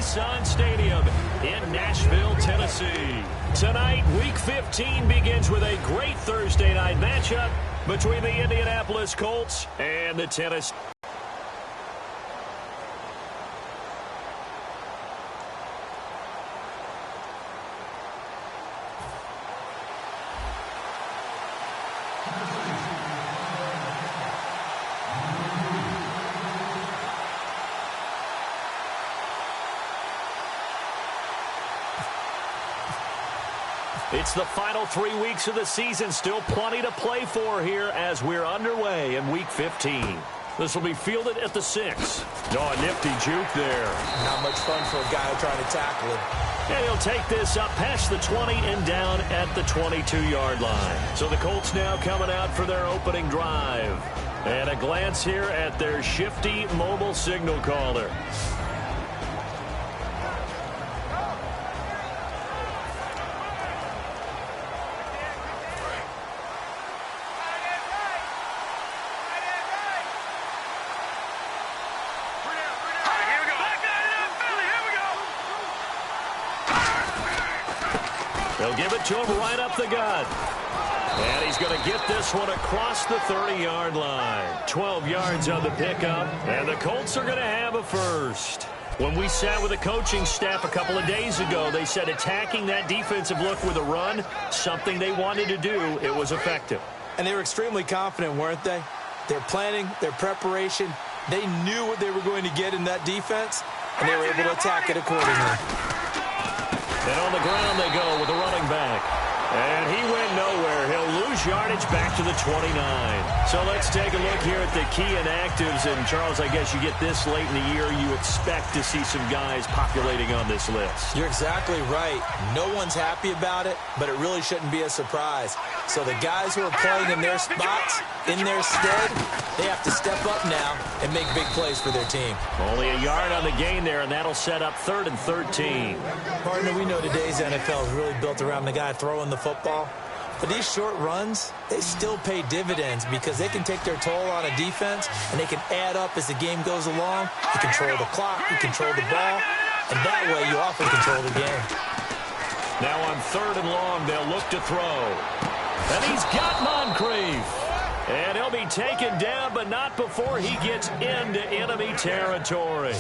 Nissan Stadium in Nashville, Tennessee. Tonight, Week 15 begins with a great Thursday night matchup between the Indianapolis Colts and the Tennessee. It's the final 3 weeks of the season. Still plenty to play for here as we're underway in Week 15. This will be fielded at the 6. Oh, a nifty juke there. Not much fun for a guy trying to tackle it. And he'll take this up past the 20 and down at the 22-yard line. So the Colts now coming out for their opening drive. And a glance here at their shifty mobile signal caller. They'll give it to him right up the gut. And he's going to get this one across the 30-yard line. 12 yards on the pickup, and the Colts are going to have a first. When we sat with the coaching staff a couple of days ago, they said attacking that defensive look with a run, something they wanted to do, it was effective. And they were extremely confident, weren't they? Their planning, their preparation, they knew what they were going to get in that defense, and they were able to attack it accordingly. And on the ground they go with the running back. And he went nowhere. He'll lose yardage back to the 29. So let's take a look here at the key inactives. And, Charles, I guess you get this late in the year, you expect to see some guys populating on this list. You're exactly right. No one's happy about it, but it really shouldn't be a surprise. So the guys who are playing in their spots, in their stead, they have to step up now and make big plays for their team. Only a yard on the gain there, and that'll set up 3rd and 13. Partner, we know today's NFL is really built around the guy throwing the football. But these short runs, they still pay dividends because they can take their toll on a defense, and they can add up as the game goes along. You control the clock, you control the ball, and that way you often control the game. Now on 3rd and long, they'll look to throw. And he's got Moncrief. And he'll be taken down, but not before he gets into enemy territory.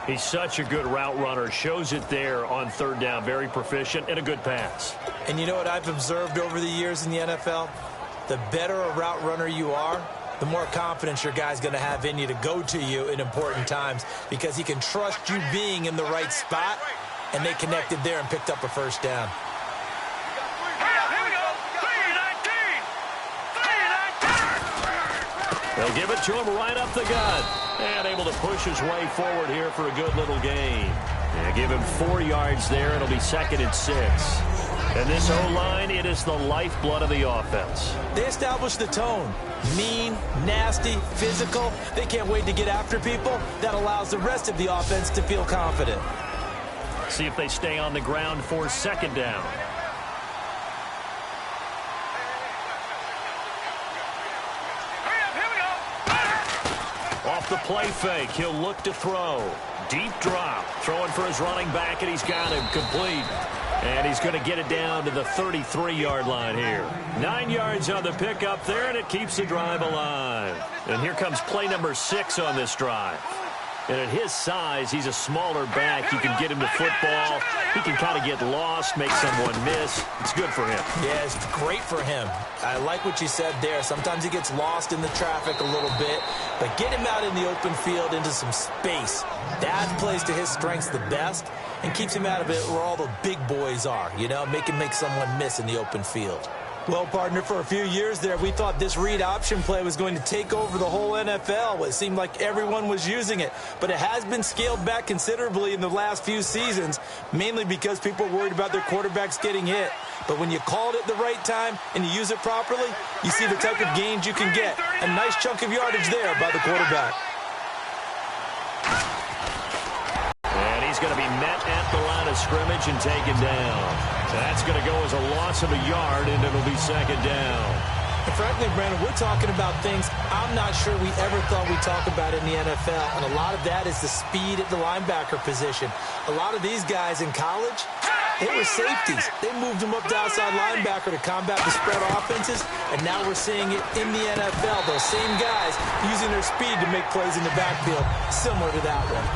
He's such a good route runner. Shows it there on 3rd down. Very proficient and a good pass. And you know what I've observed over the years in the NFL? The better a route runner you are, the more confidence your guy's going to have in you to go to you in important times because he can trust you being in the right spot, and they connected there and picked up a first down. They'll give it to him right up the gut. And able to push his way forward here for a good little gain. And give him 4 yards there. It'll be 2nd and 6. And this O-line, it is the lifeblood of the offense. They established the tone. Mean, nasty, physical. They can't wait to get after people. That allows the rest of the offense to feel confident. See if they stay on the ground for 2nd down. Off the play fake, he'll look to throw. Deep drop, throwing for his running back, and he's got him complete. And he's going to get it down to the 33-yard line here. 9 yards on the pickup there, and it keeps the drive alive. And here comes play number 6 on this drive. And at his size, he's a smaller back. You can get him the football. He can kind of get lost, make someone miss. It's good for him. Yeah, it's great for him. I like what you said there. Sometimes he gets lost in the traffic a little bit, but get him out in the open field into some space. That plays to his strengths the best and keeps him out of it where all the big boys are, you know, make him make someone miss in the open field. Well, partner, for a few years there, we thought this read option play was going to take over the whole NFL. It seemed like everyone was using it, but it has been scaled back considerably in the last few seasons, mainly because people are worried about their quarterbacks getting hit. But when you call it at the right time and you use it properly, you see the type of gains you can get. A nice chunk of yardage there by the quarterback. And he's going to be met at the line of scrimmage and taken down. That's going to go as a loss of a yard, and it'll be 2nd down. And frankly, Brandon, we're talking about things I'm not sure we ever thought we'd talk about in the NFL. And a lot of that is the speed at the linebacker position. A lot of these guys in college, they were safeties. They moved them up to outside linebacker to combat the spread offenses. And now we're seeing it in the NFL. Those same guys using their speed to make plays in the backfield, similar to that one.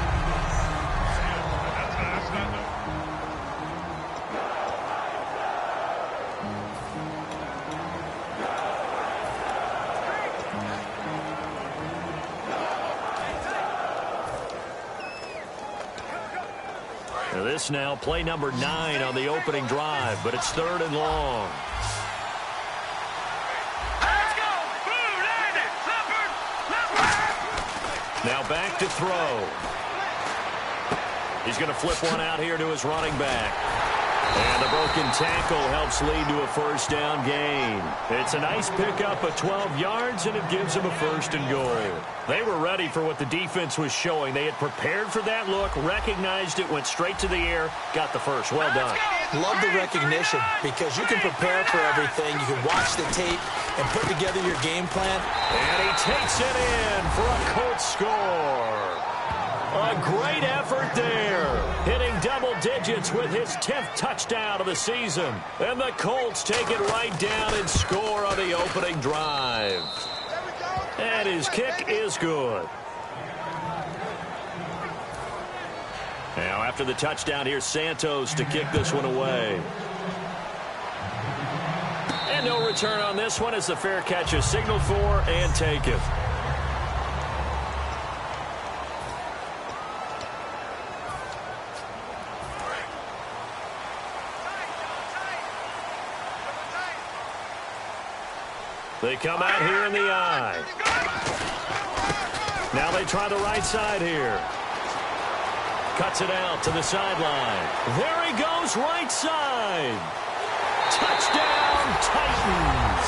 This now play number 9 on the opening drive, but it's 3rd and long. Now back to throw. He's going to flip one out here to his running back. And the broken tackle helps lead to a first down gain. It's a nice pickup of 12 yards, and it gives him a 1st and goal. They were ready for what the defense was showing. They had prepared for that look, recognized it, went straight to the air, got the first. Well done. Love the recognition, because you can prepare for everything. You can watch the tape and put together your game plan. And he takes it in for a Colts score. A great effort there, hitting double digits with his 10th touchdown of the season. And the Colts take it right down and score on the opening drive. And his kick is good. Now after the touchdown, here's Santos to kick this one away. And no return on this one as the fair catch is signaled for and taken. They come out here in the eye. Now they try the right side here. Cuts it out to the sideline. There he goes, right side. Touchdown, Titans.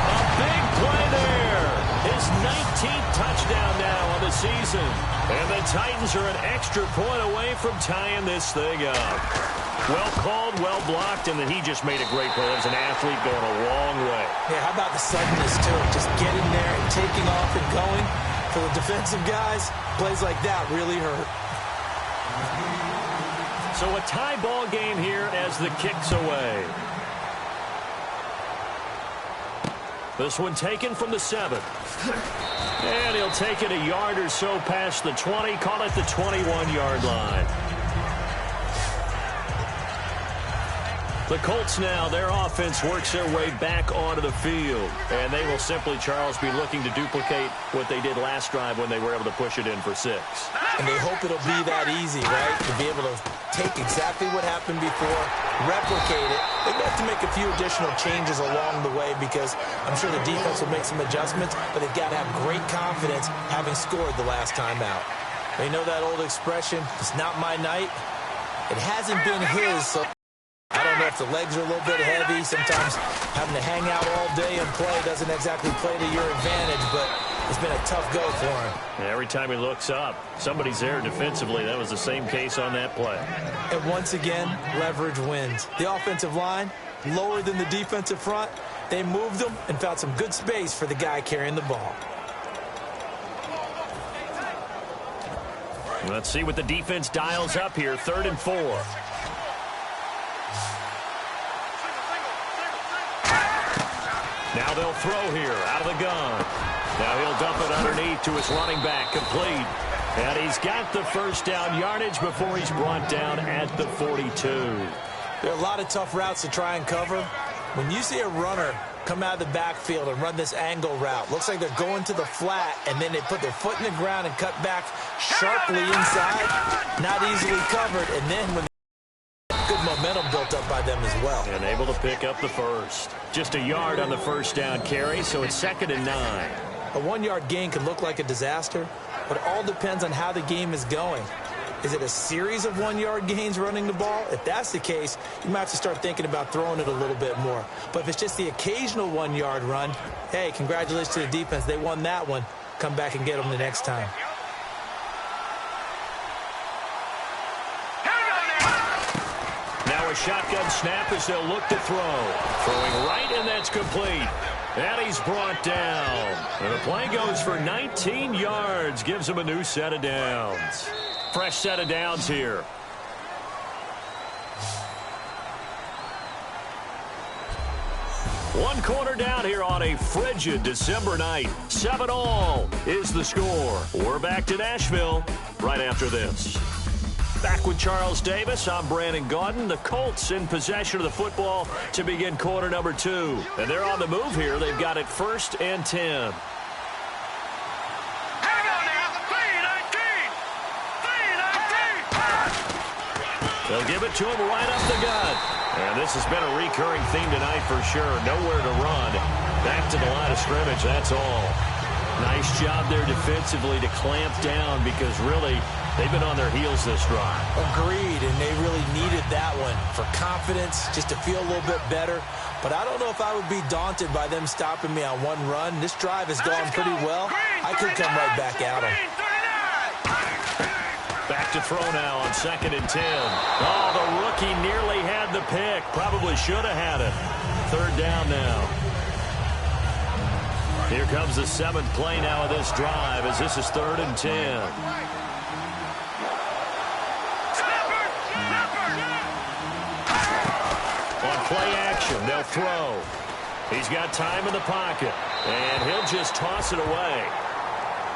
A big play there. His 19th touchdown now on the season. And the Titans are an extra point away from tying this thing up. Well called, well blocked, and then he just made a great play. As an athlete going a long way. Yeah, how about the suddenness to it? Just getting there and taking off and going. For the defensive guys, plays like that really hurt. So a tie ball game here as the kick's away. This one taken from the 7. And he'll take it a yard or so past the 20. Call it the 21-yard line. The Colts now, their offense works their way back onto the field. And they will simply, Charles, be looking to duplicate what they did last drive when they were able to push it in for 6. And they hope it'll be that easy, right? To be able to take exactly what happened before, replicate it. They've got to make a few additional changes along the way because I'm sure the defense will make some adjustments, but they've got to have great confidence having scored the last time out. They know that old expression, it's not my night. It hasn't been his, so I don't know if the legs are a little bit heavy. Sometimes having to hang out all day and play doesn't exactly play to your advantage, but it's been a tough go for him. And every time he looks up, somebody's there defensively. That was the same case on that play. And once again, leverage wins. The offensive line, lower than the defensive front. They moved them and found some good space for the guy carrying the ball. Let's see what the defense dials up here. 3rd and 4. Now they'll throw here out of the gun. Now he'll dump it underneath to his running back, complete. And he's got the first down yardage before he's brought down at the 42. There are a lot of tough routes to try and cover. When you see a runner come out of the backfield and run this angle route, looks like they're going to the flat, and then they put their foot in the ground and cut back sharply inside. Not easily covered, and then when good momentum built up by them as well. And able to pick up the first. Just a yard on the first down carry, so it's 2nd and 9. A 1-yard gain can look like a disaster, but it all depends on how the game is going. Is it a series of 1-yard gains running the ball? If that's the case, you might have to start thinking about throwing it a little bit more. But if it's just the occasional 1-yard run, hey, congratulations to the defense. They won that one. Come back and get them the next time. Now a shotgun snap as they'll look to throw. Throwing right, and that's complete. And he's brought down. And the play goes for 19 yards. Gives him a new set of downs. Fresh set of downs here. One quarter down here on a frigid December night. 7-all is the score. We're back to Nashville right after this. Back with Charles Davis, I'm Brandon Gaudin. The Colts in possession of the football to begin quarter number 2. And they're on the move here. They've got it 1st and 10. They'll give it to him right up the gut. And this has been a recurring theme tonight for sure. Nowhere to run. Back to the line of scrimmage, that's all. Nice job there defensively to clamp down because really they've been on their heels this drive. Agreed, and they really needed that one for confidence, just to feel a little bit better. But I don't know if I would be daunted by them stopping me on one run. This drive has gone pretty well. I could come right back at them. Back to throw now on 2nd and 10. Oh, the rookie nearly had the pick. Probably should have had it. 3rd down now. Here comes the 7th play now of this drive as this is 3rd and 10. On play action, they'll throw. He's got time in the pocket, and he'll just toss it away.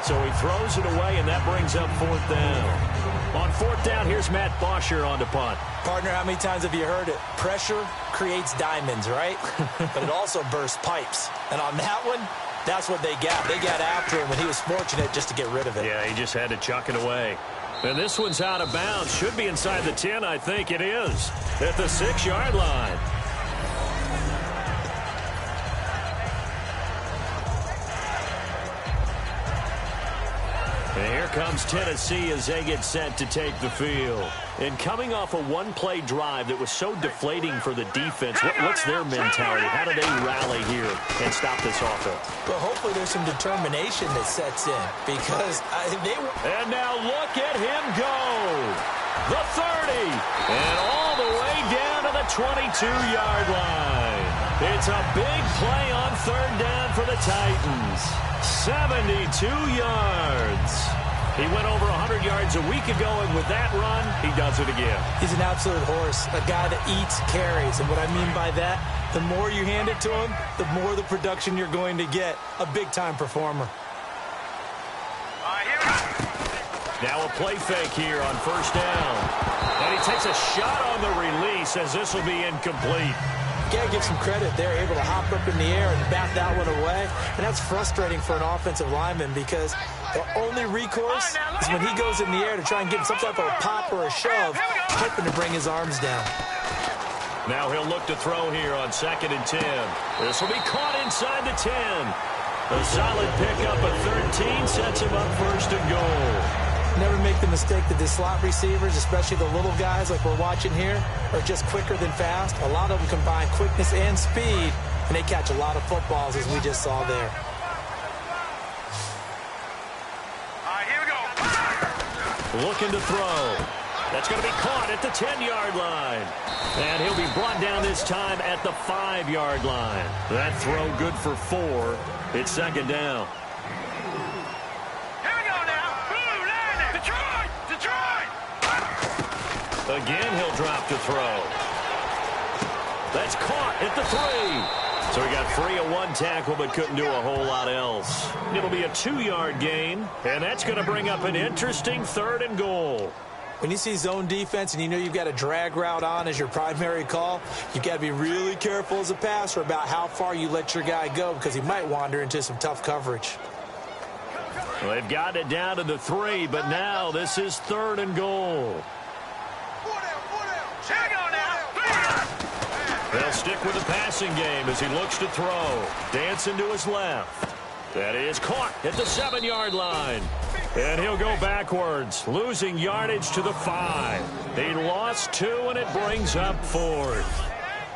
So he throws it away, and that brings up 4th down. On 4th down, here's Matt Bosher on to punt. Partner, how many times have you heard it? Pressure creates diamonds, right? But it also bursts pipes. And on that one, that's what they got. They got after him, and he was fortunate just to get rid of it. Yeah, he just had to chuck it away. And this one's out of bounds. Should be inside the 10, I think it is. At the 6-yard line. And here comes Tennessee as they get set to take the field. And coming off a one-play drive that was so deflating for the defense, what's their mentality? How do they rally here and stop this offense? Well, hopefully there's some determination that sets in because they... And now look at him go. The 30. And all the way down to the 22-yard line. It's a big play on 3rd down for the Titans. 72 yards. He went over 100 yards a week ago, and with that run, he does it again. He's an absolute horse, a guy that eats carries. And what I mean by that, the more you hand it to him, the more the production you're going to get. A big-time performer. Now a play fake here on 1st down. And he takes a shot on the release as this will be incomplete. Got to give some credit. They're able to hop up in the air and bat that one away. And that's frustrating for an offensive lineman because the only recourse is when he goes in the air to try and get some type of a pop or a shove, hoping to bring his arms down. Now he'll look to throw here on 2nd and 10. This will be caught inside the 10. A solid pickup of 13 sets him up 1st and goal. Never make the mistake that the slot receivers, especially the little guys like we're watching here, are just quicker than fast. A lot of them combine quickness and speed, and they catch a lot of footballs, as we just saw there. All right, here we go. Looking to throw. That's going to be caught at the 10-yard line. And he'll be brought down this time at the 5-yard line. That throw good for 4. It's 2nd down. Again, he'll drop to throw. That's caught at the 3. So he got free of one tackle but couldn't do a whole lot else. It'll be a 2-yard gain, and that's going to bring up an interesting 3rd and goal. When you see zone defense and you know you've got a drag route on as your primary call, you've got to be really careful as a passer about how far you let your guy go because he might wander into some tough coverage. Well, they've got it down to the 3, but now this is 3rd and goal. They'll stick with the passing game as he looks to throw. Dancing to his left. That is caught at the 7-yard line. And he'll go backwards, losing yardage to the 5. He lost 2, and it brings up 4th.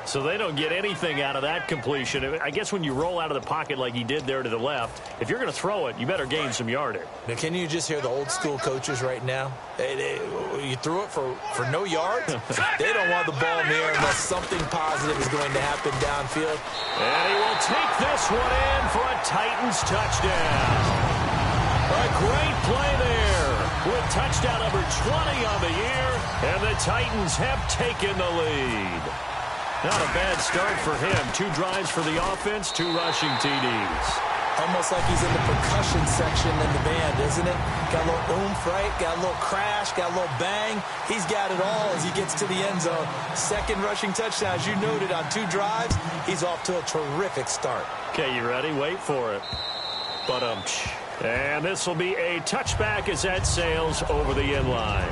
So they don't get anything out of that completion. I guess when you roll out of the pocket like he did there to the left, if you're going to throw it, you better gain some yardage. Now, can you just hear the old school coaches right now? You threw it for no yards? They don't want the ball in the air unless something positive is going to happen downfield. And he will take this one in for a Titans touchdown. A great play there with touchdown number 20 on the year, and the Titans have taken the lead. Not a bad start for him. 2 drives for the offense, 2 rushing TDs. Almost like he's in the percussion section in the band, isn't it? Got a little oomph, right? Got a little crash, got a little bang. He's got it all as he gets to the end zone. Second rushing touchdown, as you noted, on 2 drives. He's off to a terrific start. Okay, you ready? Wait for it. And this will be a touchback as that sails over the end line.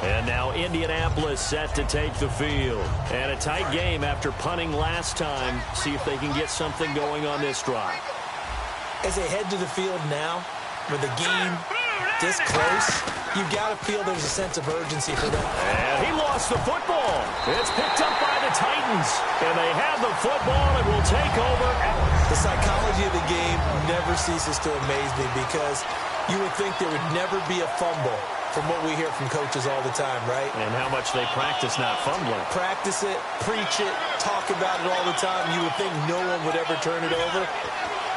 And now Indianapolis set to take the field. And a tight game after punting last time. See if they can get something going on this drive. As they head to the field now, with the game this close, you've got to feel there's a sense of urgency for them. And he lost the football. It's picked up by the Titans. And they have the football and will take over. The psychology of the game never ceases to amaze me because you would think there would never be a fumble from what we hear from coaches all the time, right? And how much they practice not fumbling. Practice it, preach it, talk about it all the time. You would think no one would ever turn it over.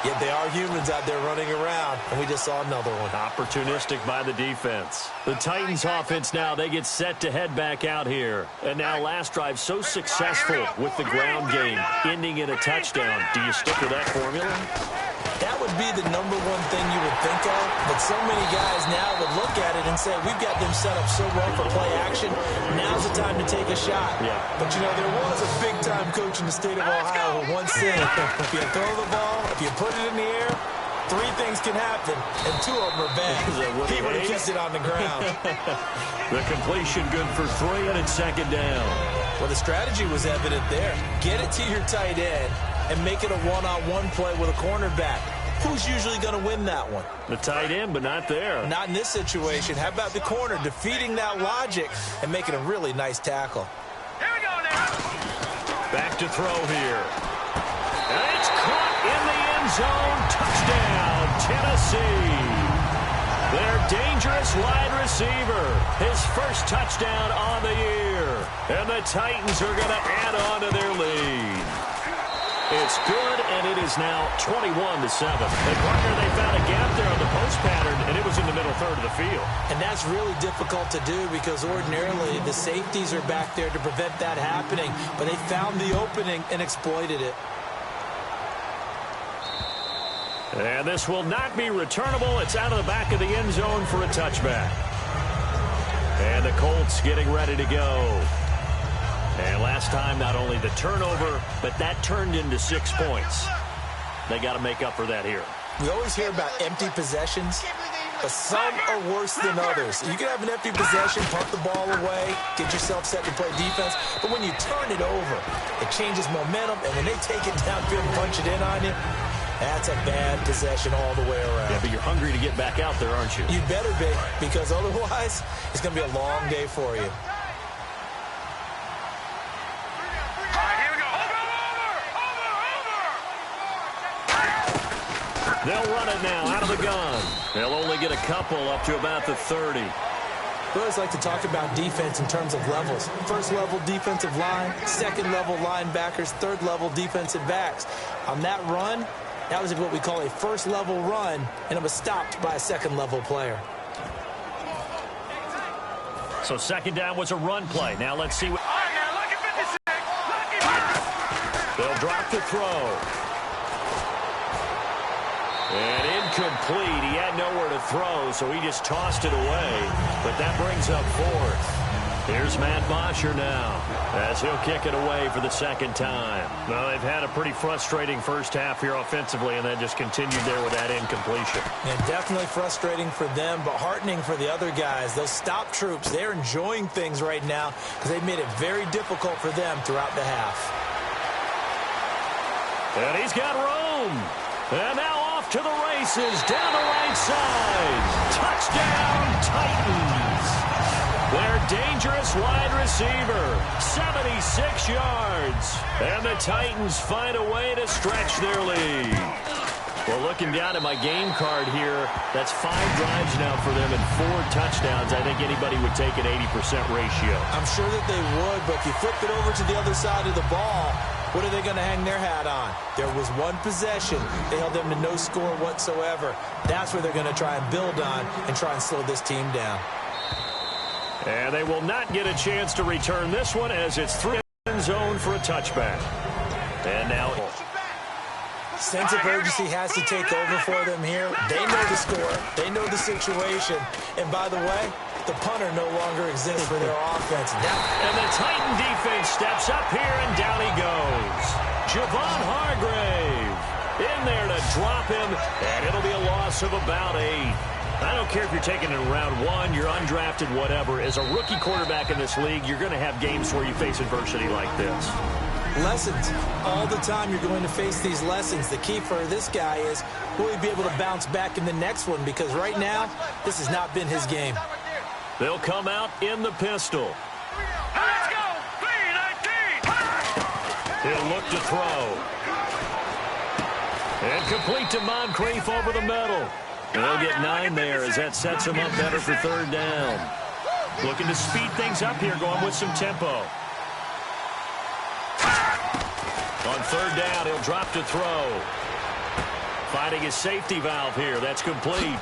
Yet they are humans out there running around, and we just saw another one. Opportunistic by the defense. The Titans offense now, they get set to head back out here. And now last drive so successful with the ground game, ending in a touchdown. Do you stick with that formula? That would be the #1 thing you would think of, but so many guys now would look at it and say, we've got them set up so well for play action, now's the time to take a shot. Yeah. But, you know, there was a big-time coach in the state of Ohio who once said, if you throw the ball, if you put it in the air, 3 things can happen, and 2 of them are bad. He would have kept it on the ground. The completion good for 3, and it's second down. Well, the strategy was evident there. Get it to your tight end and make it a one-on-one play with a cornerback. Who's usually going to win that one? The tight end, but not there. Not in this situation. How about the corner defeating that logic and making a really nice tackle? Here we go now. Back to throw here. And it's caught in the end zone. Touchdown, Tennessee. Their dangerous wide receiver. His first touchdown on the year. And the Titans are going to add on to their lead. It's good, and it is now 21-7. And partner, they found a gap there on the post pattern, and it was in the middle third of the field. And that's really difficult to do because ordinarily the safeties are back there to prevent that happening. But they found the opening and exploited it. And this will not be returnable. It's out of the back of the end zone for a touchback. And the Colts getting ready to go. And last time, not only the turnover, but that turned into 6 points. They got to make up for that here. We always hear about empty possessions, but some are worse than others. You can have an empty possession, punt the ball away, get yourself set to play defense, but when you turn it over, it changes momentum, and when they take it downfield and punch it in on you, that's a bad possession all the way around. Yeah, but you're hungry to get back out there, aren't you? You better be, because otherwise, it's going to be a long day for you. They'll run it now out of the gun. They'll only get a couple up to about the 30. We always like to talk about defense in terms of levels. First level defensive line, second level linebackers, third level defensive backs. On that run, that was what we call a first level run, and it was stopped by a second level player. So second down was a run play. Now let's see what... They'll drop the throw. And incomplete. He had nowhere to throw, so he just tossed it away. But that brings up 4th. Here's Matt Bosher now, as he'll kick it away for the second time. Well, they've had a pretty frustrating first half here offensively, and then just continued there with that incompletion. And definitely frustrating for them, but heartening for the other guys. Those stop troops, they're enjoying things right now because they've made it very difficult for them throughout the half. And he's got room. And now off to the races, down the right side. Touchdown, Titans. Their dangerous wide receiver. 76 yards. And the Titans find a way to stretch their lead. Well, looking down at my game card here, that's 5 drives now for them and 4 touchdowns. I think anybody would take an 80% ratio. I'm sure that they would, but if you flip it over to the other side of the ball, what are they going to hang their hat on? There was one possession. They held them to no score whatsoever. That's where they're going to try and build on and try and slow this team down. And they will not get a chance to return this one as it's through end zone for a touchback. And now sense of urgency has to take over for them here. They know the score. They know the situation. And by the way, the punter no longer exists for their offense. And the Titan defense steps up here, and down he goes. Javon Hargrave in there to drop him, and it'll be a loss of about 8. I don't care if you're taking it in round 1, you're undrafted, whatever. As a rookie quarterback in this league, you're going to have games where you face adversity like this. Lessons. All the time you're going to face these lessons. The key for this guy is, will he be able to bounce back in the next one? Because right now, this has not been his game. They'll come out in the pistol. Let's go! 3-19! He'll look to throw. And complete to Moncrief over the middle. And they'll get 9 there as that sets him up better for 3rd down. Looking to speed things up here, going with some tempo. On 3rd down, he'll drop to throw. Finding his safety valve here. That's complete.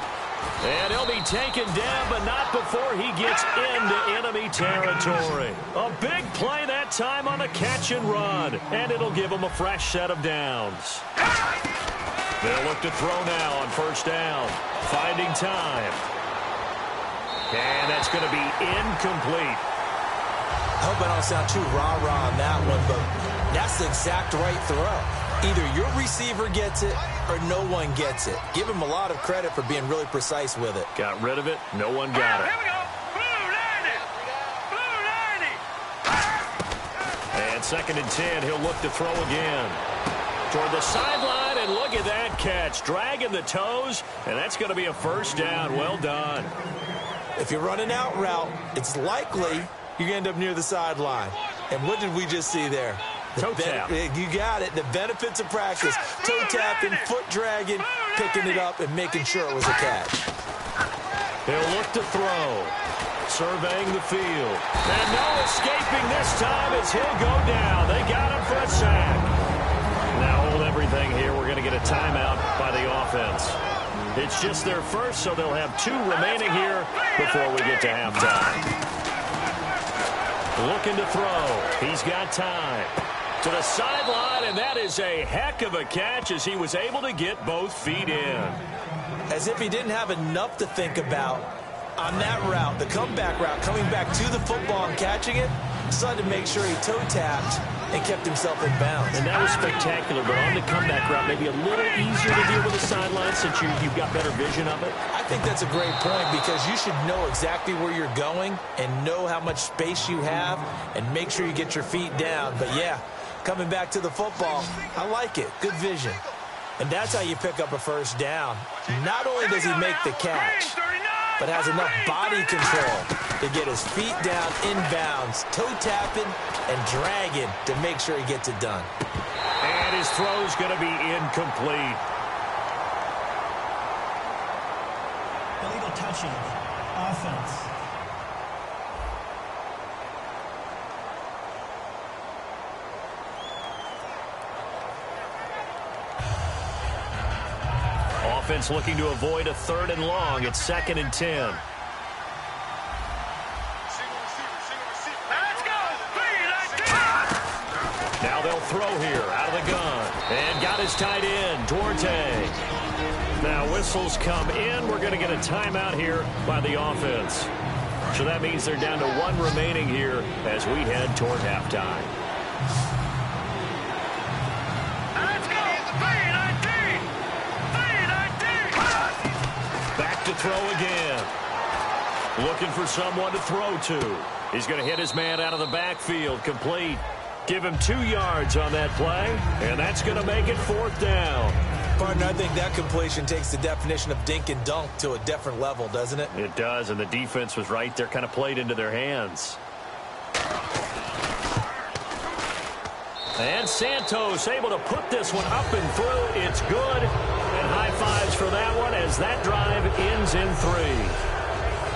And he'll be taken down, but not before he gets into enemy territory. A big play that time on the catch and run. And it'll give him a fresh set of downs. They'll look to throw now on 1st down. Finding time. And that's going to be incomplete. I hope I don't sound too rah-rah on that one, but that's the exact right throw. Either your receiver gets it or no one gets it. Give him a lot of credit for being really precise with it. Got rid of it. No one got it. Here we go. Blue 90. Blue 90. And 2nd and 10. He'll look to throw again. Toward the sideline, and look at that catch. Dragging the toes, and that's going to be a 1st down. Well done. If you're running out route, it's likely you're going to end up near the sideline. And what did we just see there? Toe tap. You got it. The benefits of practice. Toe tapping, foot dragging, picking it up, and making sure it was a catch. He'll look to throw. Surveying the field. And no escaping this time as he'll go down. They got him for a sack. Now hold everything here. We're going to get a timeout by the offense. It's just their first, so they'll have 2 remaining here before we get to halftime. Looking to throw. He's got time. To the sideline, and that is a heck of a catch as he was able to get both feet in. As if he didn't have enough to think about on that route, the comeback route, coming back to the football and catching it, decided to make sure he toe-tapped and kept himself in bounds. And that was spectacular, but on the comeback route, maybe a little easier to deal with the sideline since you've got better vision of it. I think that's a great point because you should know exactly where you're going and know how much space you have and make sure you get your feet down. But, yeah, coming back to the football, I like it. Good vision. And that's how you pick up a 1st down. Not only does he make the catch, but has enough body control to get his feet down inbounds, toe-tapping and dragging to make sure he gets it done. And his throw's going to be incomplete. Illegal touching. Offense. Offense looking to avoid a 3rd and long. It's 2nd and 10. Let's go! 3-19. Now they'll throw here out of the gun. And got his tight end, Duarte. Now whistles come in. We're going to get a timeout here by the offense. So that means they're down to 1 remaining here as we head toward halftime. Let's go! 3-19. 3-19. Back to throw again. Looking for someone to throw to. He's going to hit his man out of the backfield. Complete. Give him 2 yards on that play, and that's going to make it 4th down. Partner, I think that completion takes the definition of dink and dunk to a different level, doesn't it? It does, and the defense was right there, kind of played into their hands. And Santos able to put this one up and through. It's good. And high fives for that one as that drive ends in 3.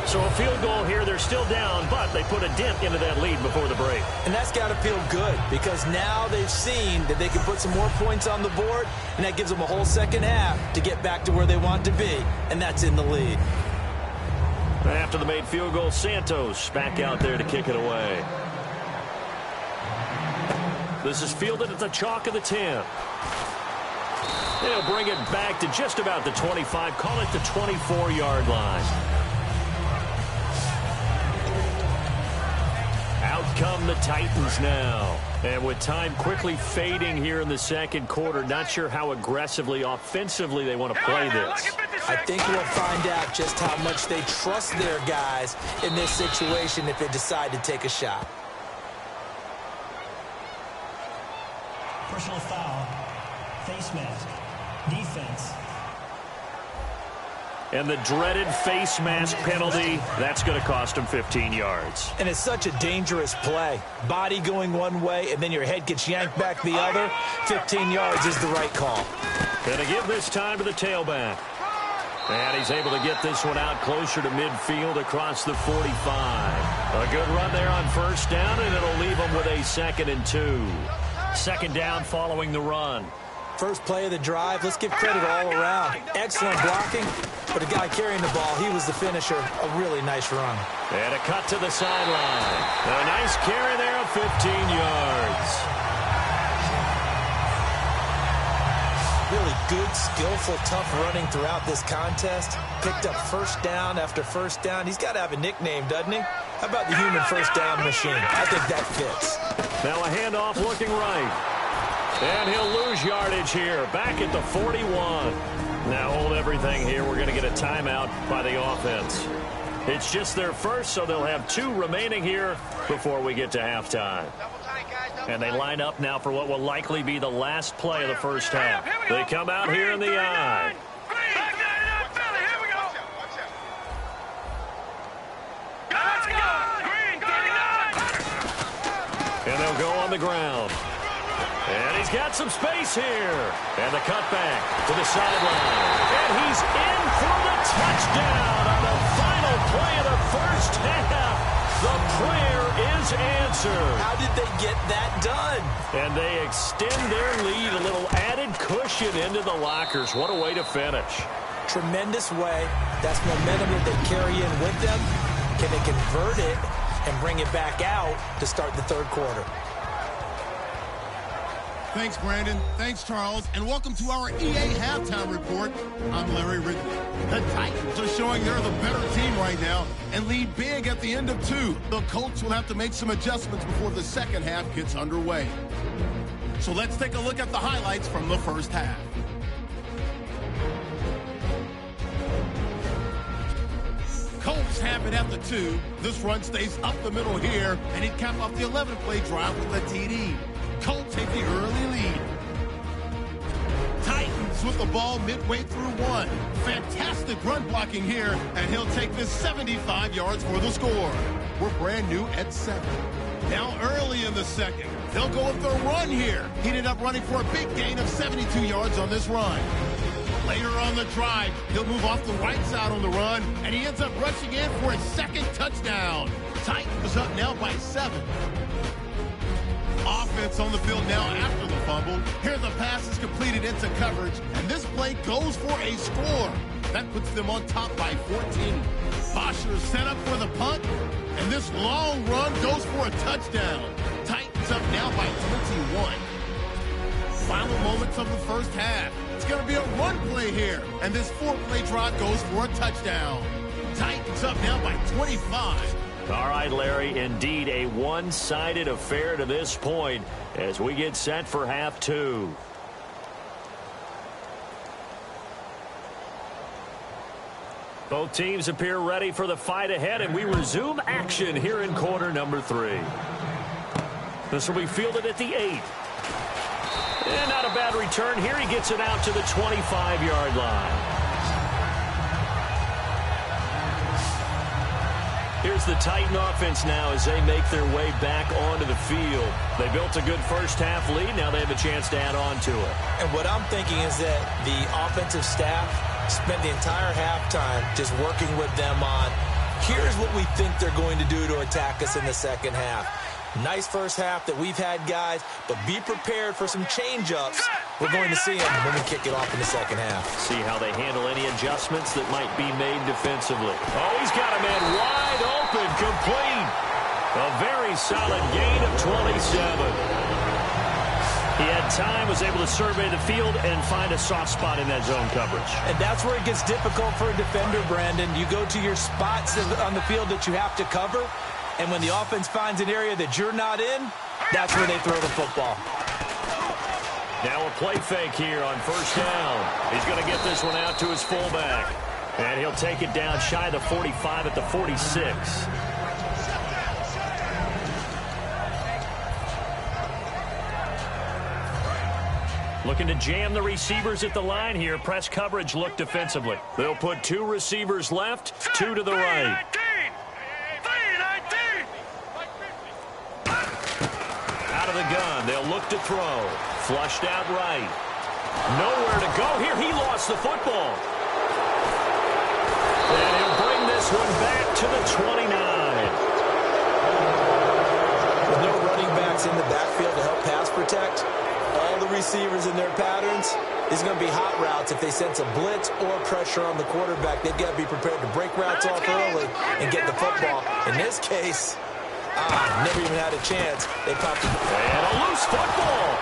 So a field goal here. They're still down, but they put a dent into that lead before the break. And that's got to feel good because now they've seen that they can put some more points on the board, and that gives them a whole second half to get back to where they want to be, and that's in the lead. After the made field goal, Santos back out there to kick it away. This is fielded at the chalk of the 10. They'll bring it back to just about the 25. Call it the 24-yard line. Out come the Titans now. And with time quickly fading here in the second quarter, not sure how aggressively, offensively they want to play this. I think we'll find out just how much they trust their guys in this situation if they decide to take a shot. Personal foul. Face mask. Defense. And the dreaded face mask penalty, that's going to cost them 15 yards. And it's such a dangerous play. Body going one way, and then your head gets yanked back the other. 15 yards is the right call. Going to give this time to the tailback. And he's able to get this one out closer to midfield across the 45. A good run there on first down, and it'll leave them with a 2nd and 2. Second down following the run. First play of the drive, let's give credit all around. Excellent blocking, but the guy carrying the ball, he was the finisher. A really nice run. And a cut to the sideline. A nice carry there of 15 yards. Really good, skillful, tough running throughout this contest. Picked up first down after first down. He's got to have a nickname, doesn't he? How about the human first down machine? I think that fits. Now a handoff looking right. And he'll lose yardage here. Back at the 41. Now hold everything here. We're going to get a timeout by the offense. It's just their first, so they'll have 2 remaining here before we get to halftime. And they line up now for what will likely be the last play of the first half. They come out here in the I. And they'll go on the ground. And he's got some space here. And the cutback to the sideline. And he's in for the touchdown on the final play of the first half. The prayer is answered. How did they get that done? And they extend their lead, a little added cushion into the lockers. What a way to finish. Tremendous way. That's momentum that they carry in with them. Can they convert it and bring it back out to start the third quarter? Thanks, Brandon. Thanks, Charles. And welcome to our EA Halftime Report. I'm Larry Ridley. The Titans are showing they're the better team right now and lead big at the end of 2. The Colts will have to make some adjustments before the second half gets underway. So let's take a look at the highlights from the first half. Colts have it at the 2. This run stays up the middle here, and he'd cap off the 11-play drive with a TD. Colts take the early lead. Titans with the ball midway through 1. Fantastic run blocking here, and he'll take this 75 yards for the score. We're brand new at 7. Now early in the second, they'll go with their run here. He ended up running for a big gain of 72 yards on this run. Later on the drive, he'll move off the right side on the run, and he ends up rushing in for his 2nd touchdown. Titans up now by 7. Offense on the field now after the fumble. Here the pass is completed into coverage, and this play goes for a score. That puts them on top by 14. Bosher set up for the punt, and this long run goes for a touchdown. Titans up now by 21. Final moments of the first half. It's going to be a run play here, and this 4-play drive goes for a touchdown. Titans up now by 25. All right, Larry, indeed a one-sided affair to this point as we get set for half 2. Both teams appear ready for the fight ahead, and we resume action here in quarter number 3. This will be fielded at the 8. And not a bad return here. He gets it out to the 25-yard line. Here's the Titan offense now as they make their way back onto the field. They built a good first-half lead. Now they have a chance to add on to it. And what I'm thinking is that the offensive staff spent the entire halftime just working with them on, here's what we think they're going to do to attack us in the second half. Nice first half that we've had, guys, but be prepared for some change-ups. We're going to see them when we kick it off in the second half. See how they handle any adjustments that might be made defensively. Oh, he's got a man wide open, complete. A very solid gain of 27. He had time, was able to survey the field and find a soft spot in that zone coverage. And that's where it gets difficult for a defender, Brandon. You go to your spots on the field that you have to cover, and when the offense finds an area that you're not in, that's where they throw the football. Now a play fake here on first down. He's going to get this one out to his fullback. And he'll take it down shy of the 45 at the 46. Looking to jam the receivers at the line here. Press coverage look defensively. They'll put two receivers left, two to the right. Out of the gun, they'll look to throw. Flushed out right. Nowhere to go here. He lost the football. And he'll bring this one back to the 29. With no running backs in the backfield to help pass protect, all the receivers in their patterns, these are going to be hot routes. If they sense a blitz or pressure on the quarterback, they've got to be prepared to break routes off early and get the football. In this case, never even had a chance. They popped it. And a loose football.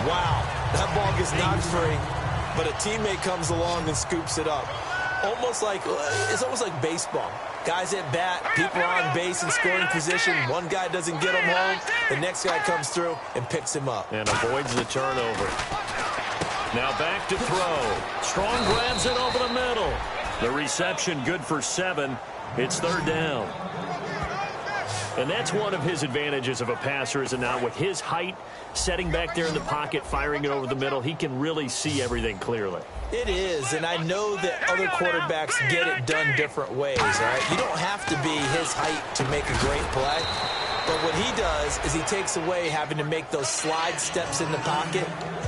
Wow, that ball gets knocked free, but a teammate comes along and scoops it up. It's almost like baseball. Guys at bat, people are on base in scoring position. One guy doesn't get him home. The next guy comes through and picks him up. And avoids the turnover. Now back to throw. Strong grabs it over the middle. The reception good for 7. It's third down. And that's one of his advantages of a passer, is it not? With his height, setting back there in the pocket, firing it over the middle, he can really see everything clearly. It is, and I know that other quarterbacks get it done different ways, all right? You don't have to be his height to make a great play. But what he does is he takes away having to make those slide steps in the pocket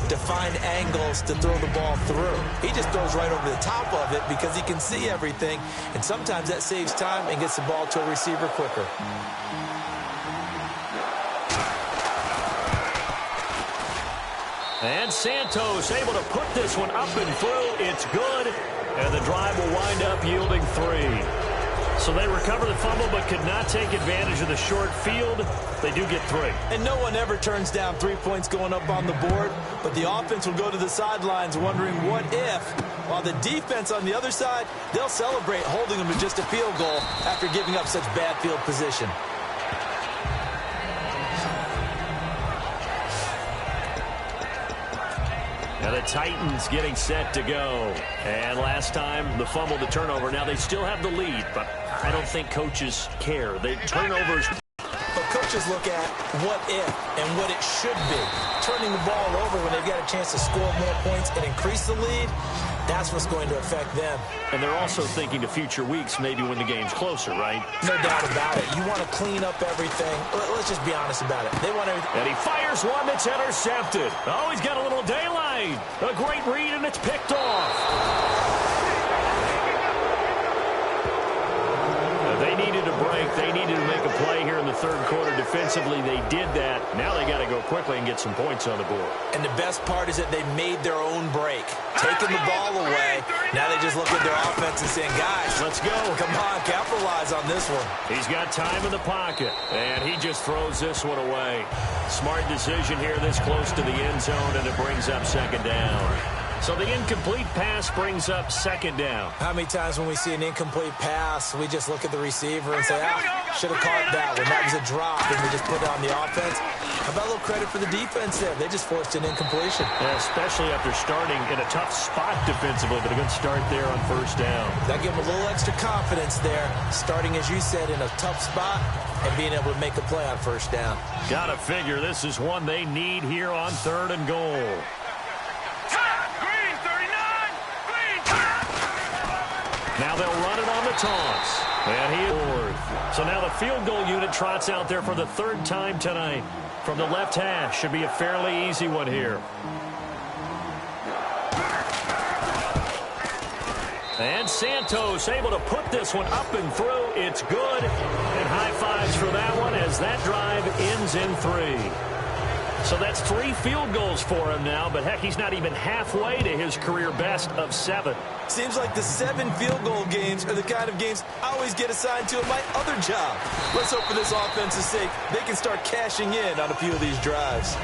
to find angles to throw the ball through. He just throws right over the top of it because he can see everything, and sometimes that saves time and gets the ball to a receiver quicker. And Santos able to put this one up and through. It's good, and the drive will wind up yielding 3. So they recover the fumble but could not take advantage of the short field. They do get 3. And no one ever turns down 3 points going up on the board, but the offense will go to the sidelines wondering what if, while the defense on the other side, they'll celebrate holding them to just a field goal after giving up such bad field position. Now the Titans getting set to go. And last time, the fumble, the turnover. Now they still have the lead, but I don't think coaches care. The turnovers. But coaches look at what if and what it should be. Turning the ball over when they've got a chance to score more points and increase the lead, that's what's going to affect them. And they're also thinking to future weeks, maybe when the game's closer, right? No doubt about it. You want to clean up everything. Let's just be honest about it. They want everything. And he fires one that's intercepted. Oh, he's got a little daylight. A great read, and it's picked off. They needed a break. They needed to make a play here in the third quarter defensively. They did that. Now they got to go quickly and get some points on the board. And the best part is that they made their own break. Taking the ball away. Now they just look at their offense and saying, guys, let's go. Come on, capitalize on this one. He's got time in the pocket, and he just throws this one away. Smart decision here this close to the end zone, and it brings up second down. So the incomplete pass brings up second down. How many times when we see an incomplete pass, we just look at the receiver and say, should have caught that one. That was a drop, and we just put it on the offense. How about a little credit for the defense there? They just forced an incompletion. Yeah, especially after starting in a tough spot defensively, but a good start there on first down. That gave them a little extra confidence there, starting, as you said, in a tough spot and being able to make a play on first down. Gotta figure this is one they need here on 3rd and goal. Green 39. Green. Now they'll run it on the toss. And he is. So now the field goal unit trots out there for the 3rd time tonight. From the left hash, should be a fairly easy one here. And Santos able to put this one up and through. It's good. And high fives for that one as that drive ends in 3. So that's 3 field goals for him now, but heck, he's not even halfway to his career best of 7. Seems like the 7 field goal games are the kind of games I always get assigned to in my other job. Let's hope for this offense's sake they can start cashing in on a few of these drives.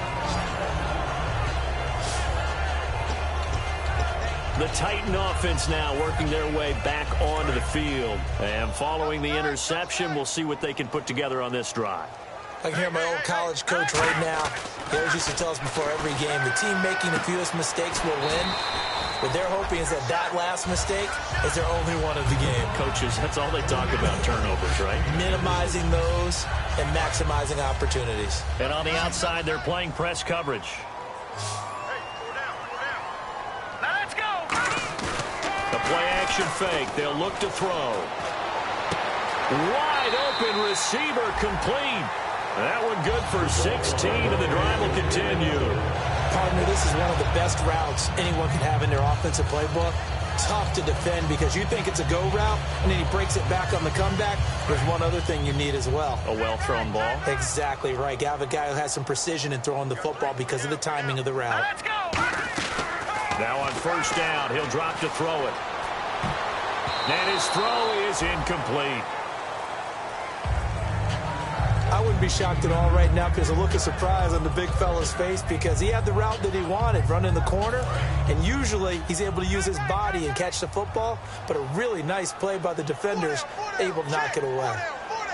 The Titan offense now working their way back onto the field. And following the interception, we'll see what they can put together on this drive. I can hear my old college coach right now. He always used to tell us before every game, the team making the fewest mistakes will win. What they're hoping is that last mistake is their only one of the game. Coaches, that's all they talk about, turnovers, right? Minimizing those and maximizing opportunities. And on the outside, they're playing press coverage. Let's go. The play-action fake. They'll look to throw. Wide open receiver complete. That one good for 16, and the drive will continue. Partner, this is one of the best routes anyone can have in their offensive playbook. Tough to defend because you think it's a go route, and then he breaks it back on the comeback. There's one other thing you need as well. A well-thrown ball. Exactly right. You have a guy who has some precision in throwing the football because of the timing of the route. Let's go. Now on first down, he'll drop to throw it. And his throw is incomplete. I wouldn't be shocked at all right now because a look of surprise on the big fella's face because he had the route that he wanted, running the corner, and usually he's able to use his body and catch the football, but a really nice play by the defenders, able to knock it away.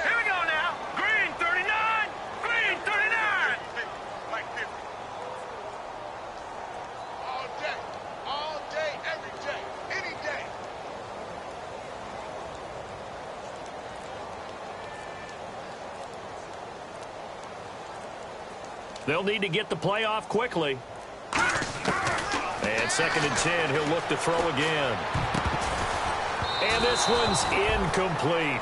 Here we go now. Green 39. Green 39. All day, every day, any day. They'll need to get the play off quickly. And 2nd and 10, he'll look to throw again. And this one's incomplete.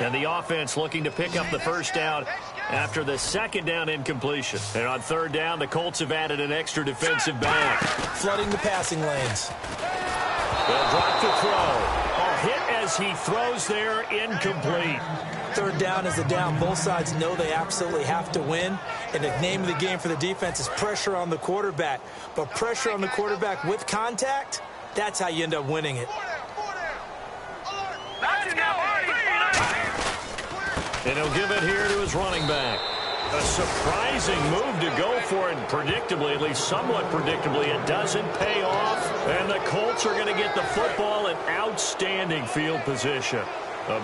And the offense looking to pick up the first down after the 2nd down incompletion. And on 3rd down, the Colts have added an extra defensive back. Flooding the passing lanes. They'll drop to throw. A hit as he throws there, incomplete. 3rd down is the down. Both sides know they absolutely have to win. And the name of the game for the defense is pressure on the quarterback. But pressure on the quarterback with contact, that's how you end up winning it. Let's go. And he'll give it here to his running back. A surprising move to go for it predictably, at least somewhat predictably. It doesn't pay off, and the Colts are going to get the football in outstanding field position.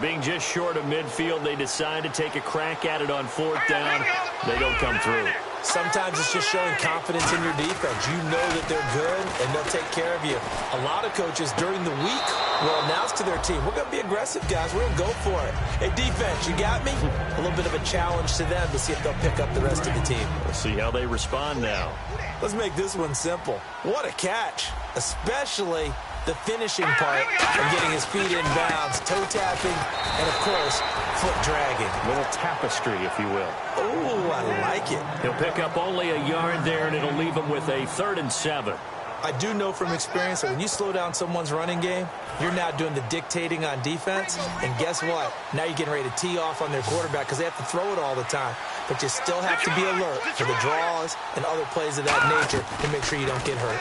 Being just short of midfield, they decide to take a crack at it on 4th down. They don't come through. Sometimes it's just showing confidence in your defense. You know that they're good, and they'll take care of you. A lot of coaches during the week will announce to their team, we're going to be aggressive, guys. We're going to go for it. Hey, defense, you got me? A little bit of a challenge to them to see if they'll pick up the rest of the team. We'll see how they respond now. Let's make this one simple. What a catch, especially the finishing part of getting his feet in bounds, toe tapping, and, of course, foot dragging. Little tapestry, if you will. Oh, I like it. He'll pick up only a yard there, and it'll leave him with a 3rd and 7. I do know from experience that when you slow down someone's running game, you're now doing the dictating on defense. And guess what? Now you're getting ready to tee off on their quarterback because they have to throw it all the time. But you still have to be alert for the draws and other plays of that nature to make sure you don't get hurt.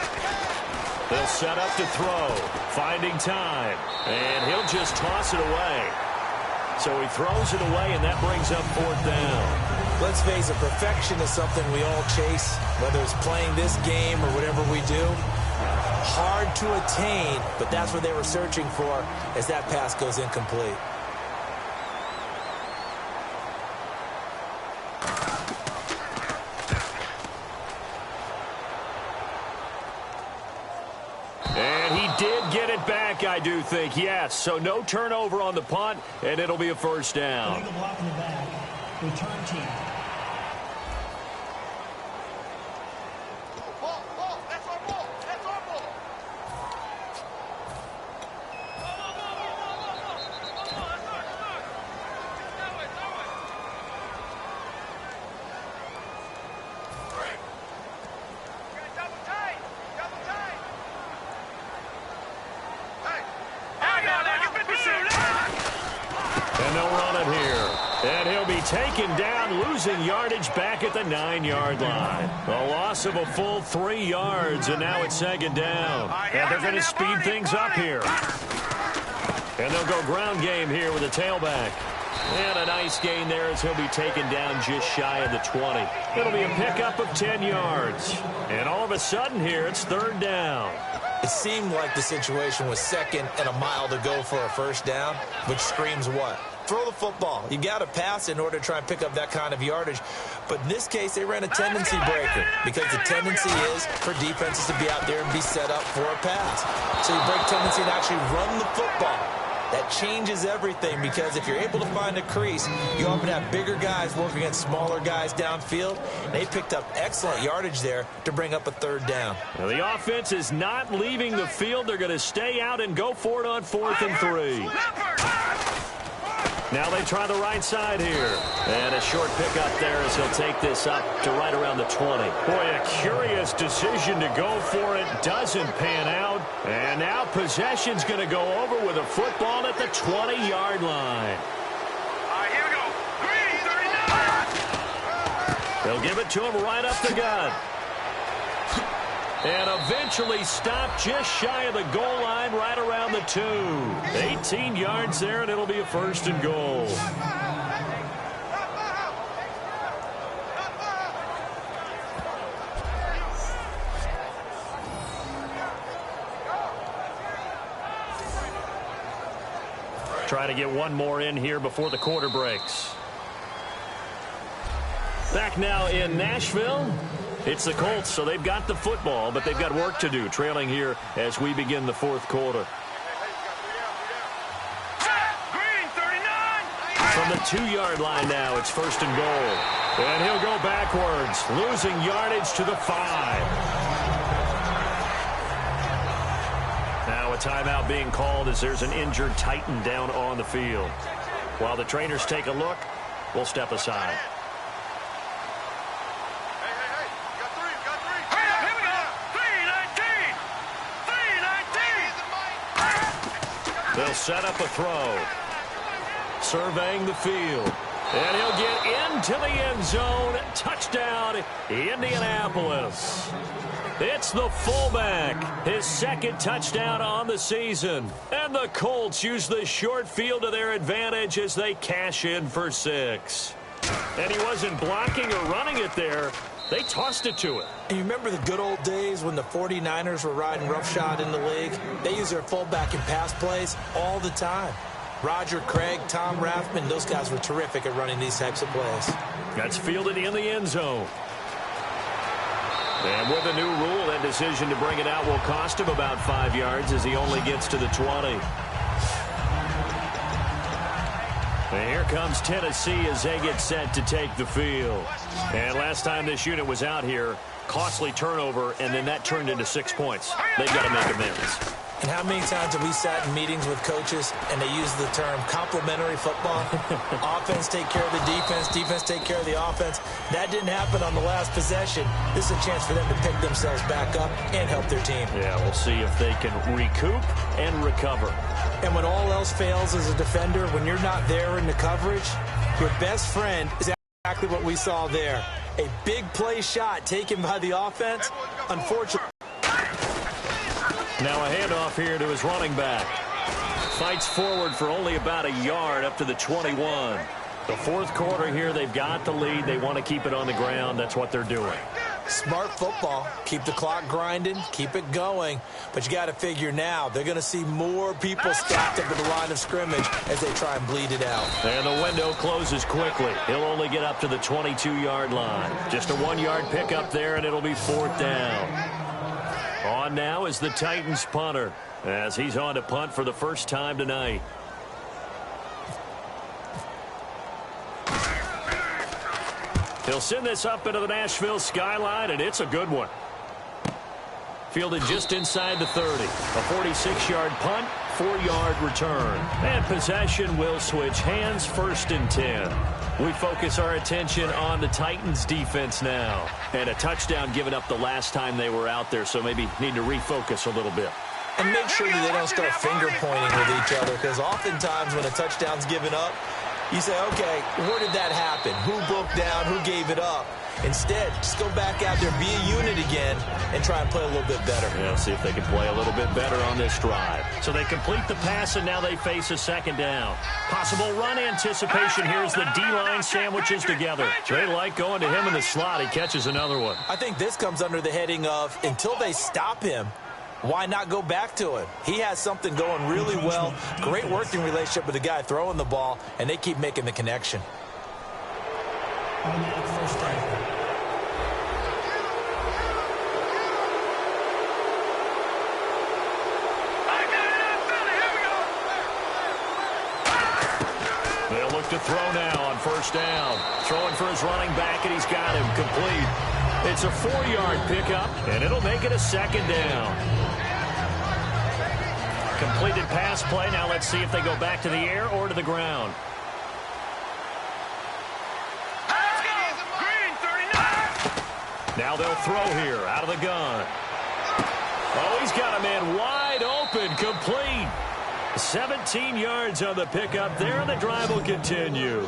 They'll set up to throw, finding time, and he'll just toss it away. So he throws it away, and that brings up 4th down. Let's face it, perfection is something we all chase, whether it's playing this game or whatever we do. Hard to attain, but that's what they were searching for as that pass goes incomplete. And he did get it back, I do think, yes. So no turnover on the punt, and it'll be a 1st down. Illegal block in the back. Return team. Ball. That's our ball. That's our ball. Double tight. Hey. And they'll run it here. And he'll be taken down, losing yardage back at the 9-yard line. A loss of a full 3 yards, and now it's 2nd down. And they're going to speed things up here. And they'll go ground game here with a tailback. And a nice gain there as he'll be taken down just shy of the 20. It'll be a pickup of 10 yards. And all of a sudden here, it's 3rd down. It seemed like the situation was 2nd and a mile to go for a 1st down, which screams what? Throw the football. You got to pass in order to try and pick up that kind of yardage. But in this case, they ran a tendency breaker because the tendency is for defenses to be out there and be set up for a pass. So you break tendency and actually run the football. That changes everything because if you're able to find a crease, you often have bigger guys working against smaller guys downfield. They picked up excellent yardage there to bring up a 3rd down. Now the offense is not leaving the field. They're going to stay out and go for it on 4th and 3. Now they try the right side here. And a short pickup there as he'll take this up to right around the 20. Boy, a curious decision to go for it. Doesn't pan out. And now possession's going to go over with a football at the 20-yard line. All right, here we go. Green, 39. They'll give it to him right up the gut. And eventually stopped just shy of the goal line right around the 2. 18 yards there, and it'll be a 1st and goal. Trying to get one more in here before the quarter breaks. Back now in Nashville. It's the Colts, so they've got the football, but they've got work to do, trailing here as we begin the 4th quarter. Green, 39. From the 2-yard line now, it's 1st and goal. And he'll go backwards, losing yardage to the 5. Now a timeout being called as there's an injured Titan down on the field. While the trainers take a look, we'll step aside. They'll set up a throw. Surveying the field. And he'll get into the end zone. Touchdown, Indianapolis. It's the fullback. His 2nd touchdown on the season. And the Colts use the short field to their advantage as they cash in for 6. And he wasn't blocking or running it there. They tossed it to him. And you remember the good old days when the 49ers were riding roughshod in the league? They use their fullback in pass plays all the time. Roger Craig, Tom Rathman, those guys were terrific at running these types of plays. That's fielded in the end zone. And with a new rule, that decision to bring it out will cost him about 5 yards as he only gets to the 20. And here comes Tennessee as they get set to take the field. And last time this unit was out here, costly turnover, and then that turned into 6 points. They've got to make amends. And how many times have we sat in meetings with coaches and they use the term complementary football? Offense take care of the defense, defense take care of the offense. That didn't happen on the last possession. This is a chance for them to pick themselves back up and help their team. Yeah, we'll see if they can recoup and recover. And when all else fails as a defender, when you're not there in the coverage, your best friend is exactly what we saw there. A big play shot taken by the offense. Unfortunately. Now a handoff here to his running back. Fights forward for only about a yard up to the 21. The fourth quarter here, they've got the lead. They want to keep it on the ground. That's what they're doing. Smart football. Keep the clock grinding. Keep it going. But you got to figure now, they're going to see more people stacked up at the line of scrimmage as they try and bleed it out. And the window closes quickly. He'll only get up to the 22-yard line. Just a 1-yard pickup there, and it'll be 4th down. On now is the Titans punter, as he's on to punt for the first time tonight. He'll send this up into the Nashville skyline, and it's a good one. Fielded just inside the 30. A 46-yard punt, 4-yard return. And possession will switch hands, 1st and 10. We focus our attention on the Titans defense now. And a touchdown given up the last time they were out there, so maybe need to refocus a little bit. And make sure that they don't start finger pointing with each other, because oftentimes when a touchdown's given up, you say, okay, where did that happen? Who broke down? Who gave it up? Instead, just go back out there, be a unit again, and try and play a little bit better. Yeah, see if they can play a little bit better on this drive. So they complete the pass, and now they face a 2nd down. Possible run anticipation here as the D-line sandwiches together. They like going to him in the slot. He catches another one. I think this comes under the heading of, until they stop him, why not go back to him? He has something going really well. Great working relationship with the guy throwing the ball, and they keep making the connection. First down. They'll look to throw now on 1st down. Throwing for his running back, and he's got him complete. It's a 4-yard pickup, and it'll make it a 2nd down. Completed pass play. Now let's see if they go back to the air or to the ground. Let's go! Green 39! Now they'll throw here out of the gun. Oh, he's got a man wide open, complete. 17 yards on the pickup there, and the drive will continue.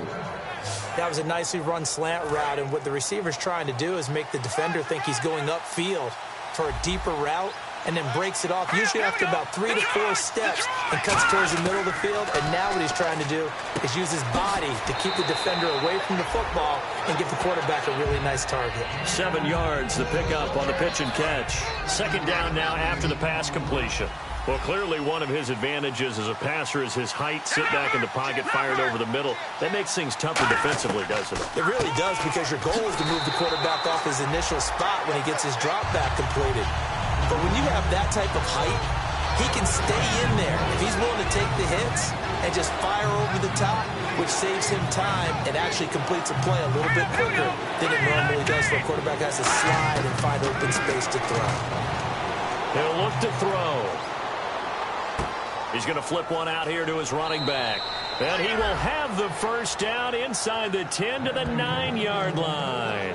That was a nicely run slant route, and what the receiver's trying to do is make the defender think he's going upfield for a deeper route, and then breaks it off, usually after about 3 to 4 steps, and cuts towards the middle of the field. And now what he's trying to do is use his body to keep the defender away from the football and give the quarterback a really nice target. 7 yards, the pickup on the pitch and catch. 2nd down now after the pass completion. Well, clearly one of his advantages as a passer is his height. Sit back in the pocket, fired over the middle. That makes things tougher defensively, doesn't it? It really does, because your goal is to move the quarterback off his initial spot when he gets his drop back completed. But when you have that type of height, he can stay in there. If he's willing to take the hits and just fire over the top, which saves him time and actually completes a play a little bit quicker than it normally does, where a quarterback has to slide and find open space to throw. He'll look to throw. He's going to flip one out here to his running back. And he will have the 1st down inside the 10 to the 9-yard line.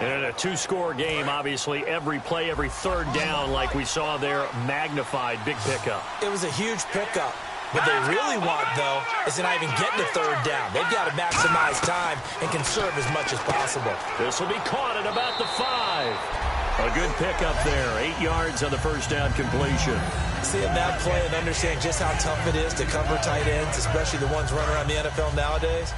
And in a 2-score game, obviously, every play, every 3rd down, like we saw there, magnified. Big pickup. It was a huge pickup. What they really want, though, is to not even get the 3rd down. They've got to maximize time and conserve as much as possible. This will be caught at about the 5. A good pickup there. 8 yards on the 1st down completion. Seeing that play and understand just how tough it is to cover tight ends, especially the ones running around the NFL nowadays,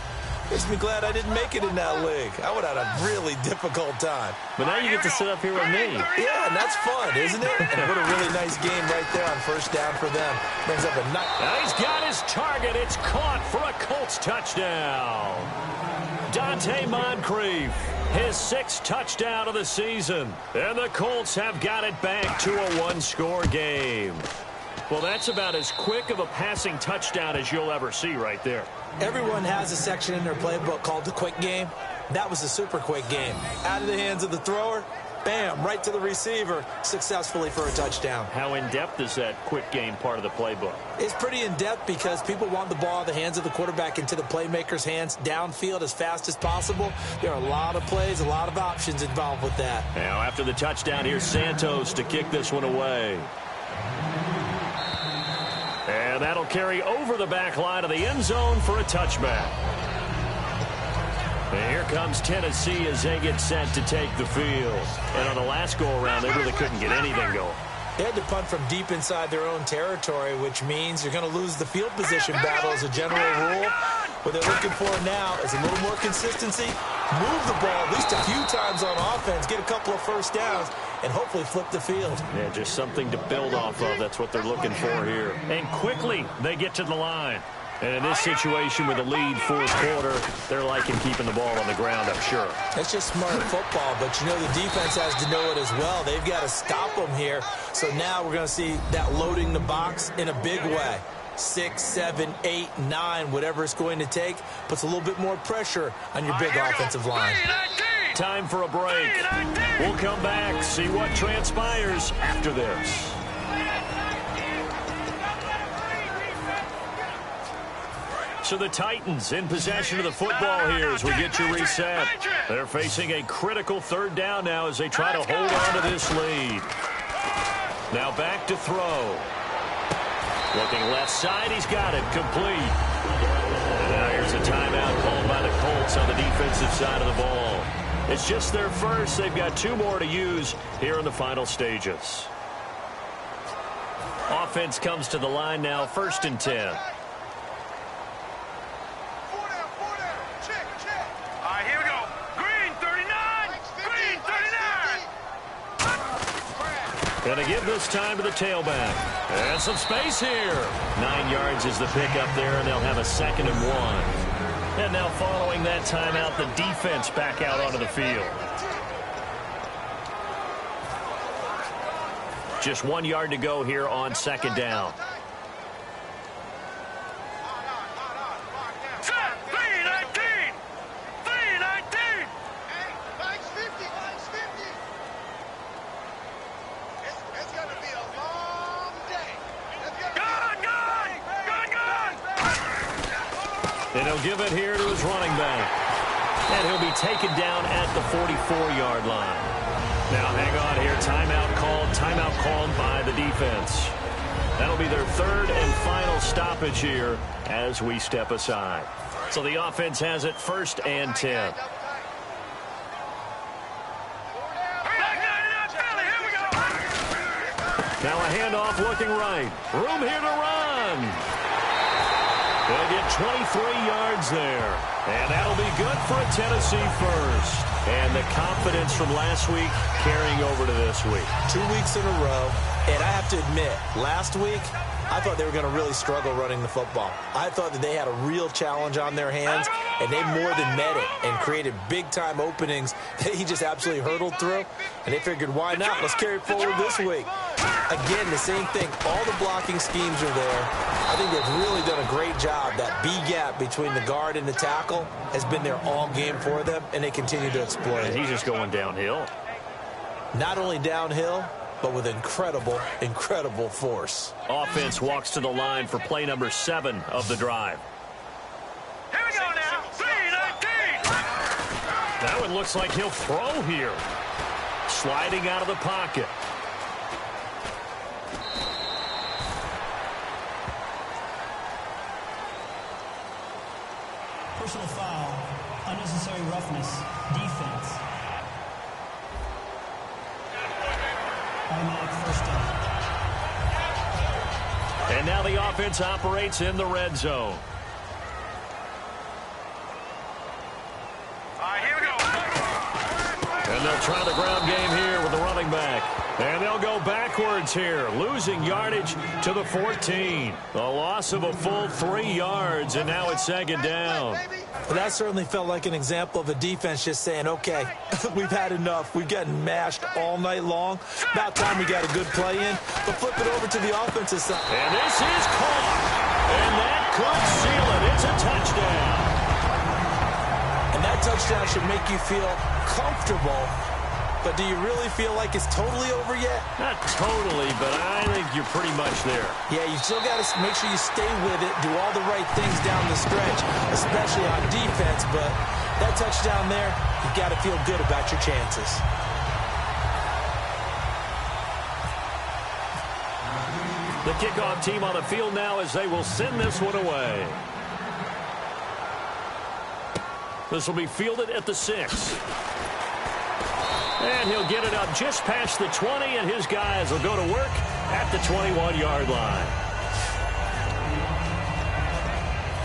makes me glad I didn't make it in that league. I would have had a really difficult time. But now you get to sit up here with me. Yeah, and that's fun, isn't it? And what a really nice game right there on 1st down for them. Brings up a nice... Now he's got his target. It's caught for a Colts touchdown. Dante Moncrief, his 6th touchdown of the season. And the Colts have got it back to a 1-score game. Well, that's about as quick of a passing touchdown as you'll ever see right there. Everyone has a section in their playbook called the quick game. That was the super quick game. Out of the hands of the thrower, bam, right to the receiver, successfully for a touchdown. How in-depth is that quick game part of the playbook? It's pretty in-depth because people want the ball in the hands of the quarterback into the playmaker's hands downfield as fast as possible. There are a lot of plays, a lot of options involved with that. Now, after the touchdown, here's Santos to kick this one away. And that'll carry over the back line of the end zone for a touchback. And here comes Tennessee as they get set to take the field. And on the last go-around, they really couldn't get anything going. They had to punt from deep inside their own territory, which means you're going to lose the field position battle as a general rule. What they're looking for now is a little more consistency, move the ball at least a few times on offense, get a couple of first downs, and hopefully flip the field. Yeah, just something to build off of. That's what they're looking for here. And quickly, they get to the line. And in this situation with a lead fourth quarter, they're liking keeping the ball on the ground, I'm sure. That's just smart football, but you know the defense has to know it as well. They've got to stop them here. So now we're going to see that loading the box in a big way. 6, 7, 8, 9, whatever it's going to take, puts a little bit more pressure on your big offensive line. Time for a break. We'll come back, see what transpires after this. So the Titans in possession of the football here as we get you reset. They're facing a critical third down now as they try to hold on to this lead. Now back to throw. Looking left side, he's got it, complete. And now here's a timeout called by the Colts on the defensive side of the ball. It's just their first. They've got 2 more to use here in the final stages. Offense comes to the line now, 1st and 10. Going to give this time to the tailback. And some space here. 9 yards is the pickup there, and they'll have a 2nd and 1. And now following that timeout, the defense back out onto the field. Just 1 yard to go here on 2nd down. And he'll give it here to his running back. And he'll be taken down at the 44-yard line. Now hang on here. Timeout called by the defense. That'll be their 3rd and final stoppage here as we step aside. So the offense has it 1st and 10. Now a handoff looking right. Room here to run. They'll get 23 yards there. And that'll be good for a Tennessee first. And the confidence from last week carrying over to this week. 2 weeks in a row. And I have to admit, last week, I thought they were going to really struggle running the football. I thought that they had a real challenge on their hands, and they more than met it and created big-time openings that he just absolutely hurdled through. And they figured, why not? Let's carry it forward this week. Again, the same thing. All the blocking schemes are there. I think they've really done a great job. That B-gap between the guard and the tackle has been there all game for them, and they continue to exploit it. And he's just going downhill. Not only downhill, but with incredible, incredible force. Offense walks to the line for play number 7 of the drive. Here we go now. 3-19. That one looks like he'll throw here. Sliding out of the pocket. Personal foul, unnecessary roughness, defense. Automatic 1st down. And now the offense operates in the red zone. All right, here we go. And they'll try the ground game here with the running back. And they'll go backwards here, losing yardage to the 14. A loss of a full 3 yards, and now it's 2nd down. Well, that certainly felt like an example of a defense just saying, okay, we've had enough. We've gotten mashed all night long. About time we got a good play in. But flip it over to the offensive side. And this is caught. And that could seal it. It's a touchdown. And that touchdown should make you feel comfortable. But do you really feel like it's totally over yet? Not totally, but I think you're pretty much there. Yeah, you still got to make sure you stay with it, do all the right things down the stretch, especially on defense. But that touchdown there, you've got to feel good about your chances. The kickoff team on the field now as they will send this one away. This will be fielded at the 6. And he'll get it up just past the 20, and his guys will go to work at the 21-yard line.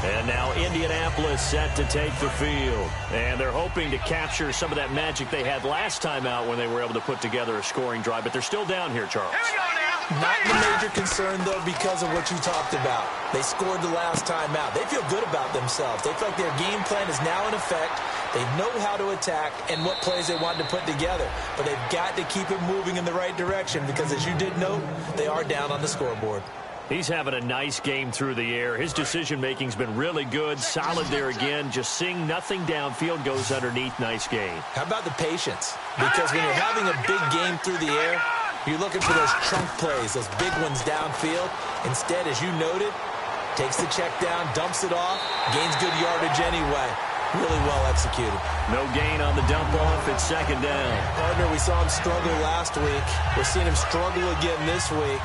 And now Indianapolis set to take the field. And they're hoping to capture some of that magic they had last time out when they were able to put together a scoring drive. But they're still down here, Charles. Here we go now. Not the major concern, though, because of what you talked about. They scored the last time out. They feel good about themselves. They feel like their game plan is now in effect. They know how to attack and what plays they want to put together. But they've got to keep it moving in the right direction because, as you did note, they are down on the scoreboard. He's having a nice game through the air. His decision-making's been really good. Solid there again. Just seeing nothing downfield, goes underneath. Nice game. How about the patience? Because when you're having a big game through the air, you're looking for those chunk plays, those big ones downfield. Instead, as you noted, takes the check down, dumps it off, gains good yardage anyway. Really well executed. No gain on the dump off. It's second down. Partner, we saw him struggle last week. We're seeing him struggle again this week.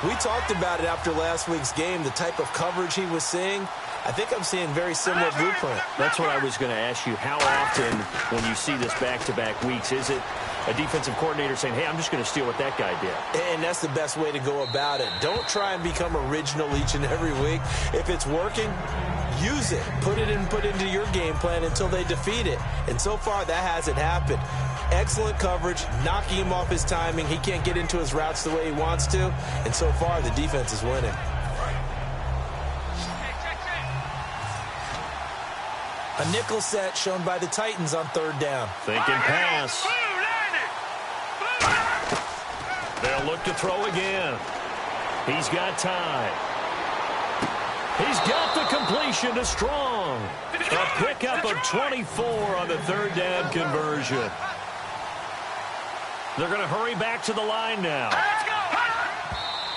We talked about it after last week's game, the type of coverage he was seeing. I think I'm seeing very similar blueprint. That's what I was going to ask you. How often, when you see this back-to-back weeks, is it a defensive coordinator saying, hey, I'm just going to steal what that guy did? And that's the best way to go about it. Don't try and become original each and every week. If it's working, use it. Put it into your game plan until they defeat it. And so far, that hasn't happened. Excellent coverage, knocking him off his timing. He can't get into his routes the way he wants to. And so far, the defense is winning. A nickel set shown by the Titans on third down. Thinking pass. They'll look to throw again. He's got time. He's got the completion to Strong. A pickup of 24 on the third down conversion. They're going to hurry back to the line now.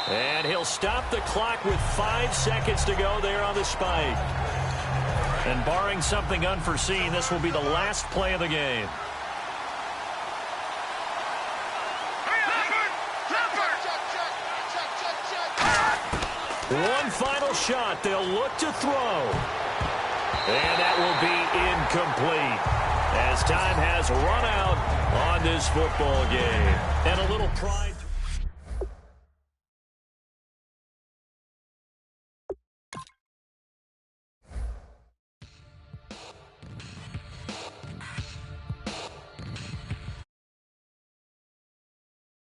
And he'll stop the clock with 5 seconds to go there on the spike. And barring something unforeseen, this will be the last play of the game. One final shot. They'll look to throw. And that will be incomplete, as time has run out on this football game. And a little pride.